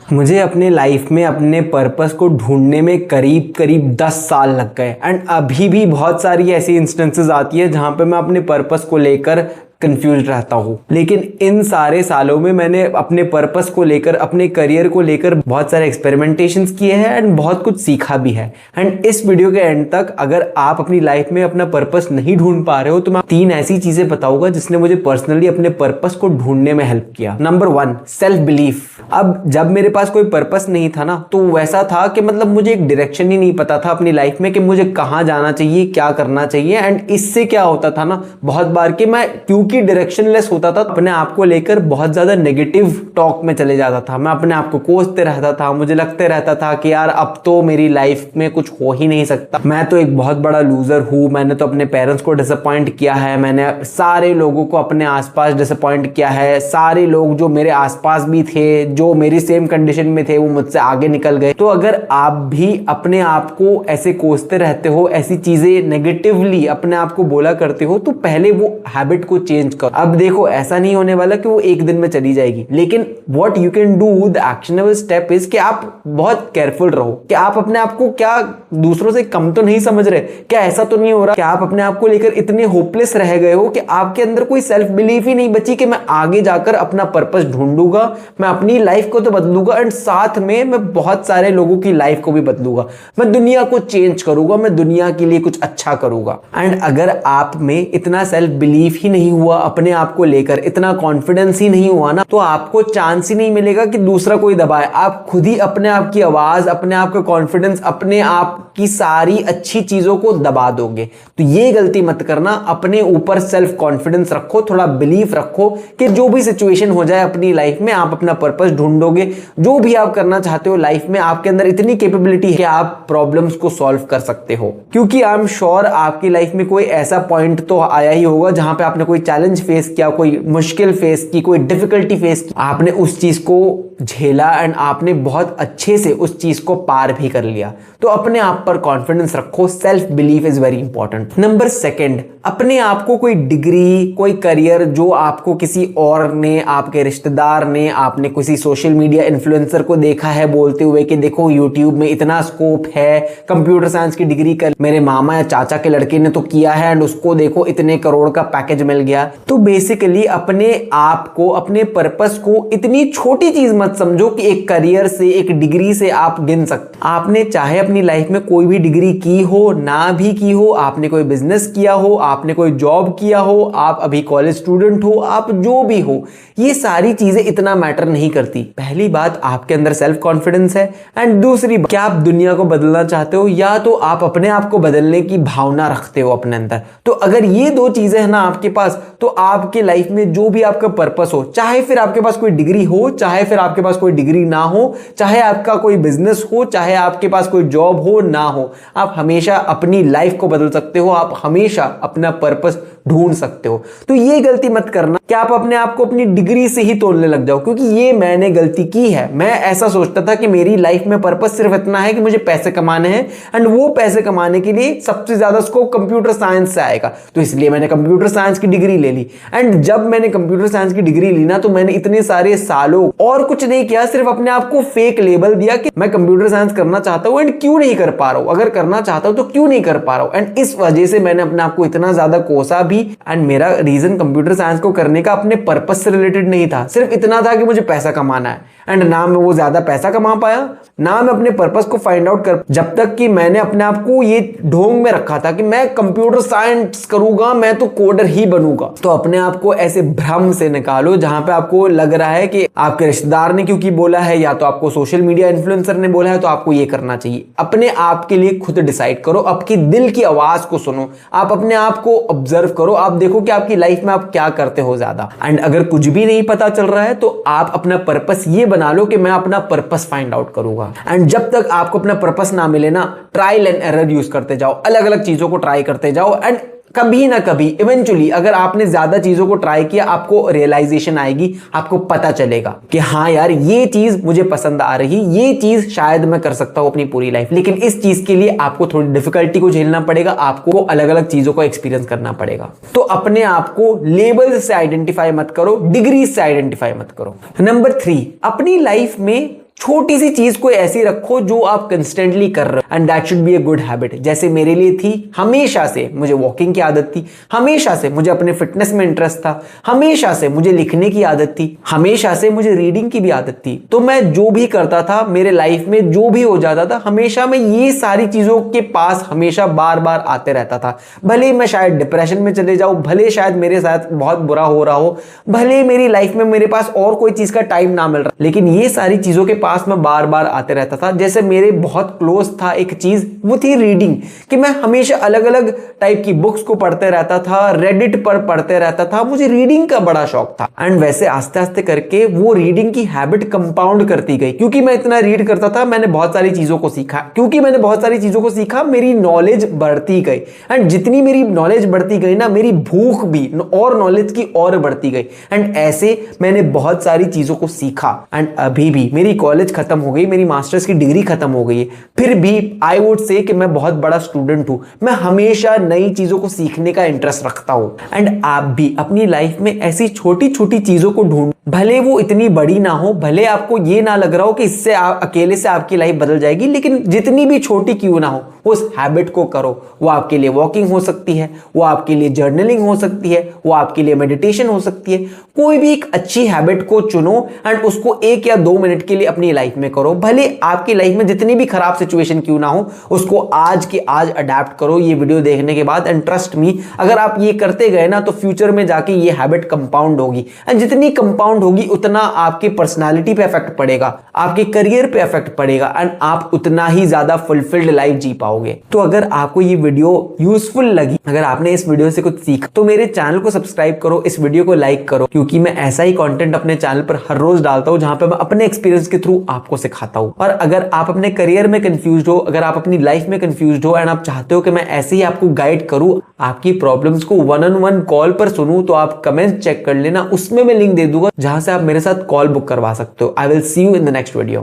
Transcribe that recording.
मुझे अपने लाइफ में अपने पर्पस को ढूंढने में करीब करीब 10 साल लग गए एंड अभी भी बहुत सारी ऐसी इंस्टेंसेस आती है जहां पे मैं अपने पर्पस को लेकर कंफ्यूज रहता हूँ। लेकिन इन सारे सालों में मैंने अपने पर्पस को लेकर, अपने करियर को लेकर बहुत सारे एक्सपेरिमेंटेशंस किए हैं एंड बहुत कुछ सीखा भी है। एंड इस वीडियो के एंड तक अगर आप अपनी लाइफ में अपना पर्पस नहीं ढूंढ पा रहे हो तो मैं 3 ऐसी चीजें बताऊंगा जिसने मुझे पर्सनली अपने पर्पस को ढूंढने में हेल्प किया। Number 1, self belief. अब जब मेरे पास कोई पर्पस नहीं था ना, तो वैसा था कि मतलब मुझे एक डायरेक्शन ही नहीं पता था अपनी लाइफ में कि मुझे कहाँ जाना चाहिए, क्या करना चाहिए। एंड इससे क्या होता था ना, बहुत बार कि मैं क्योंकि डायरेक्शनलेस होता था, अपने आप को लेकर बहुत ज्यादा नेगेटिव टॉक में चले जाता था। मैं अपने आप को कोसते रहता था, मुझे लगते रहता था कि यार अब तो मेरी लाइफ में कुछ हो ही नहीं सकता, मैं तो एक बहुत बड़ा लूजर हूं, मैंने तो अपने पेरेंट्स को डिसअपॉइंट किया है, मैंने सारे लोगों को अपने आसपास डिसअपॉइंट किया है, सारे लोग जो मेरे आसपास भी थे, जो मेरी सेम कंडीशन में थे, वो मुझसे आगे निकल गए। तो अगर आप भी अपने आप को ऐसे कोसते रहते हो, ऐसी चीजें नेगेटिवली अपने आप को बोला करते हो, तो पहले वो हैबिट को चेंज करो। अब देखो, ऐसा नहीं होने वाला कि वो एक दिन में चली जाएगी, लेकिन what you can do, the actionable step is कि आप बहुत केयरफुल रहो कि आप अपने आप को क्या दूसरों से कम तो नहीं समझ रहे, क्या ऐसा तो नहीं हो रहा कि आप अपने आप को लेकर इतने होपलेस रह गए हो कि आपके अंदर कोई सेल्फ बिलीफ ही नहीं बची कि मैं आगे जाकर अपना पर्पस ढूंढूंगा, मैं अपनी लाइफ को तो बदलूंगा एंड साथ में मैं बहुत सारे लोगों की लाइफ को भी बदलूंगा, मैं दुनिया को चेंज करूंगा, मैं दुनिया के लिए कुछ अच्छा करूंगा। एंड अगर आप में इतना सेल्फ बिलीफ ही नहीं हुआ, अपने आप को लेकर इतना कॉन्फिडेंस ही नहीं हुआ ना, तो आपको चांस ही नहीं मिलेगा कि दूसरा कोई दबाए। आप खुद ही अपने आप की आवाज, अपने आप का कॉन्फिडेंस, अपने आप की सारी अच्छी चीजों को दबा दोगे। तो ये गलती मत करना, अपने ऊपर सेल्फ कॉन्फिडेंस रखो, थोड़ा बिलीफ रखो कि जो भी सिचुएशन हो जाए अपनी लाइफ में, आप अपना पर्पस ढूंढोगे। जो भी आप करना चाहते हो लाइफ में, आपके अंदर इतनी कैपेबिलिटी है कि आप प्रॉब्लम्स को सॉल्व कर सकते हो। क्योंकि आई एम श्योर आपकी लाइफ में कोई ऐसा पॉइंट तो आया ही होगा जहां पे आपने कोई चैलेंज फेस किया, कोई मुश्किल फेस की, कोई डिफिकल्टी फेस की, आपने उस चीज को झेला एंड आपने बहुत अच्छे से उस चीज को पार भी कर लिया। तो अपने आप पर कॉन्फिडेंस रखो, self belief is very important. Number 2, अपने आप को कोई डिग्री, कोई करियर जो आपको किसी और ने, आपके रिश्तेदार ने, आपने किसी सोशल मीडिया इन्फ्लुएंसर को देखा है बोलते हुए कि देखो यूट्यूब में इतना स्कोप है, कंप्यूटर साइंस की डिग्री कर, मेरे मामा या चाचा के लड़के ने तो किया है एंड उसको देखो इतने करोड़ का पैकेज मिल गया। तो बेसिकली अपने आप को, अपने पर्पस को इतनी छोटी चीज मत समझो कि एक करियर से, एक डिग्री से आप गिन सकते। आपने चाहे अपनी लाइफ में कोई भी डिग्री की हो, ना भी की हो, आपने कोई बिजनेस किया हो, आपने कोई जॉब किया हो, आप अभी कॉलेज स्टूडेंट हो, आप जो भी हो, ये सारी चीजें इतना मैटर नहीं करती। पहली बात, आपके अंदर सेल्फ कॉन्फिडेंस है एंड दूसरी, क्या आप दुनिया को बदलना चाहते हो या तो आप अपने आप को बदलने की भावना रखते हो अपने अंदर। तो अगर ये 2 चीजें है ना आपके पास, तो आपके लाइफ में जो भी आपका पर्पस हो, चाहे फिर आपके पास कोई डिग्री हो, चाहे फिर आपके पास कोई डिग्री ना हो, चाहे आपका कोई बिजनेस हो, चाहे आपके पास कोई जॉब हो ना हो, आप हमेशा अपनी लाइफ को बदल सकते हो, आप हमेशा अपना पर्पस ढूंढ सकते हो। तो ये गलती मत करना कि आप अपने आप को अपनी डिग्री से ही तोड़ने लग जाओ, क्योंकि ये मैंने गलती की है। मैं ऐसा सोचता था कि मेरी लाइफ में पर्पस सिर्फ इतना है कि मुझे पैसे कमाने हैं एंड वो पैसे कमाने के लिए सबसे ज्यादा स्कोप कंप्यूटर साइंस से आएगा, तो इसलिए मैंने कंप्यूटर साइंस की डिग्री ले ली। एंड जब मैंने कंप्यूटर साइंस की डिग्री ली ना, तो मैंने इतने सारे सालों और कुछ नहीं किया, सिर्फ अपने आप को फेक लेबल दिया कि मैं कंप्यूटर साइंस करना चाहता हूं एंड क्यों नहीं कर पा रहा हूं, अगर करना चाहता हूं तो क्यों नहीं कर पा रहा हूं। एंड इस वजह से मैंने अपने आप को इतना ज्यादा कोसा भी। एंड मेरा रीजन कंप्यूटर साइंस को करने का अपने पर्पस से रिलेटेड नहीं था, सिर्फ इतना था कि मुझे पैसा कमाना है। एंड ना मैं वो ज्यादा पैसा कमा पाया, ना मैं अपने पर्पस को फाइंड आउट कर, जब तक कि मैंने अपने आप को ये ढोंग में रखा था कि मैं कंप्यूटर साइंस करूंगा, मैं तो कोडर ही बनूंगा। तो अपने आप को ऐसे भ्रम से निकालो जहां पे आपको लग रहा है कि आपके रिश्तेदार ने क्योंकि बोला है या तो आपको सोशल मीडिया इन्फ्लुएंसर ने बोला है तो आपको ये करना चाहिए। अपने आप के लिए खुद डिसाइड करो, आपकी दिल की आवाज को सुनो, आप अपने आप को ऑब्जर्व करो, आप देखो कि आपकी लाइफ में आप क्या करते हो ज्यादा। एंड अगर कुछ भी नहीं पता चल रहा है तो आप अपना पर्पस ये बना लो कि मैं अपना पर्पस फाइंड आउट करूंगा। एंड जब तक आपको अपना पर्पस ना मिले ना, ट्रायल एंड एरर यूज करते जाओ, अलग अलग चीजों को ट्राई करते जाओ एंड कभी ना कभी इवेंचुअली अगर आपने ज्यादा चीजों को ट्राई किया, आपको रियलाइजेशन आएगी, आपको पता चलेगा कि हाँ यार ये चीज मुझे पसंद आ रही, ये चीज शायद मैं कर सकता हूं अपनी पूरी लाइफ। लेकिन इस चीज के लिए आपको थोड़ी डिफिकल्टी को झेलना पड़ेगा, आपको अलग अलग चीजों को एक्सपीरियंस करना पड़ेगा। तो अपने आप को लेबल से आइडेंटिफाई मत करो, डिग्री से आइडेंटिफाई मत करो। नंबर 3, अपनी लाइफ में छोटी सी चीज को ऐसी रखो जो आप कंस्टेंटली कर रहे हो, and that should be a good habit. जैसे मेरे लिए थी, हमेशा से मुझे वॉकिंग की आदत थी, हमेशा से मुझे अपने फिटनेस में इंटरेस्ट था, हमेशा से मुझे लिखने की आदत थी, हमेशा से मुझे रीडिंग की भी आदत थी। तो मैं जो भी करता था, मेरे लाइफ में जो भी हो जाता था, हमेशा मैं ये सारी चीजों के पास हमेशा बार बार आते रहता था। भले मैं शायद डिप्रेशन में चले जाऊं, भले शायद मेरे साथ बहुत बुरा हो रहा हो, भले मेरी लाइफ में मेरे पास और कोई चीज का टाइम ना मिल रहा, लेकिन ये सारी चीजों के पास मैं बार बार आते रहता था। जैसे मेरे बहुत क्लोज था एक चीज, वो थी रीडिंग, कि मैं हमेशा अलग अलग टाइप की बुक्स को पढ़ते रहता था, रेडिट पर पढ़ते रहता था, मुझे रीडिंग का बड़ा शौक था। एंड वैसे आस्ते आस्ते करके वो रीडिंग की हैबिट कंपाउंड करती गई, क्योंकि मैं इतना रीड करता था, मैंने बहुत सारी चीजों को सीखा, क्योंकि मैंने बहुत सारी चीजों को सीखा, मेरी नॉलेज बढ़ती गई। एंड जितनी मेरी नॉलेज बढ़ती गई ना, मेरी भूख भी और नॉलेज की और बढ़ती गई। एंड ऐसे मैंने बहुत सारी चीजों को सीखा। एंड अभी भी मेरी कॉलेज खत्म हो गई, मेरी मास्टर्स की डिग्री खत्म हो गई है, फिर भी आई वुड से कि मैं बहुत बड़ा स्टूडेंट हूं। मैं हमेशा नई चीजों को सीखने का इंटरेस्ट रखता हूं। एंड आप भी अपनी लाइफ में ऐसी छोटी छोटी चीजों को ढूंढ, भले वो इतनी बड़ी ना हो, भले आपको ये ना लग रहा हो कि इससे अकेले से आपकी लाइफ बदल जाएगी, लेकिन जितनी भी छोटी क्यों ना हो, उस हैबिट को करो। वो आपके लिए वॉकिंग हो सकती है, वो आपके लिए जर्नलिंग हो सकती है, वो आपके लिए मेडिटेशन हो सकती है। कोई भी एक अच्छी हैबिट को चुनो एंड उसको 1 या 2 मिनट के लिए अपनी लाइफ में करो। भले आपकी लाइफ में जितनी भी खराब सिचुएशन क्यों ना हो, उसको आज के आज अडेप्ट करो ये वीडियो देखने के बाद। एंड ट्रस्ट मी, अगर आप ये करते गए ना, तो फ्यूचर में जाके ये हैबिट कंपाउंड होगी। एंड जितनी कंपाउंड होगी, उतना आपकी पर्सनालिटी पे इफेक्ट पड़ेगा, आपके करियर पे इफेक्ट पड़ेगा, एंड आप उतना ही ज्यादा फुलफिल्ड लाइफ जी पाओगे। तो अगर आपको ये वीडियो यूजफुल लगी, अगर आपने इस वीडियो से कुछ सीखा, तो मेरे चैनल को सब्सक्राइब करो, इस वीडियो को लाइक करो, क्योंकि मैं ऐसा ही कंटेंट अपने चैनल पर हर रोज डालता हूं, जहां पे मैं अपने एक्सपीरियंस के थ्रू आपको सिखाता हूं। और अगर आप अपने करियर में कंफ्यूज्ड हो, अगर आप अपनी लाइफ में कंफ्यूज्ड हो, एंड आप चाहते हो कि मैं ऐसे ही आपको गाइड करूं, आपकी प्रॉब्लम्स को 1-on-1 कॉल पर सुनूं, तो आप कमेंट चेक कर लेना, उसमें मैं लिंक दे दूंगा जहां से आप मेरे साथ कॉल बुक करवा सकते हो। I will see you in the next video.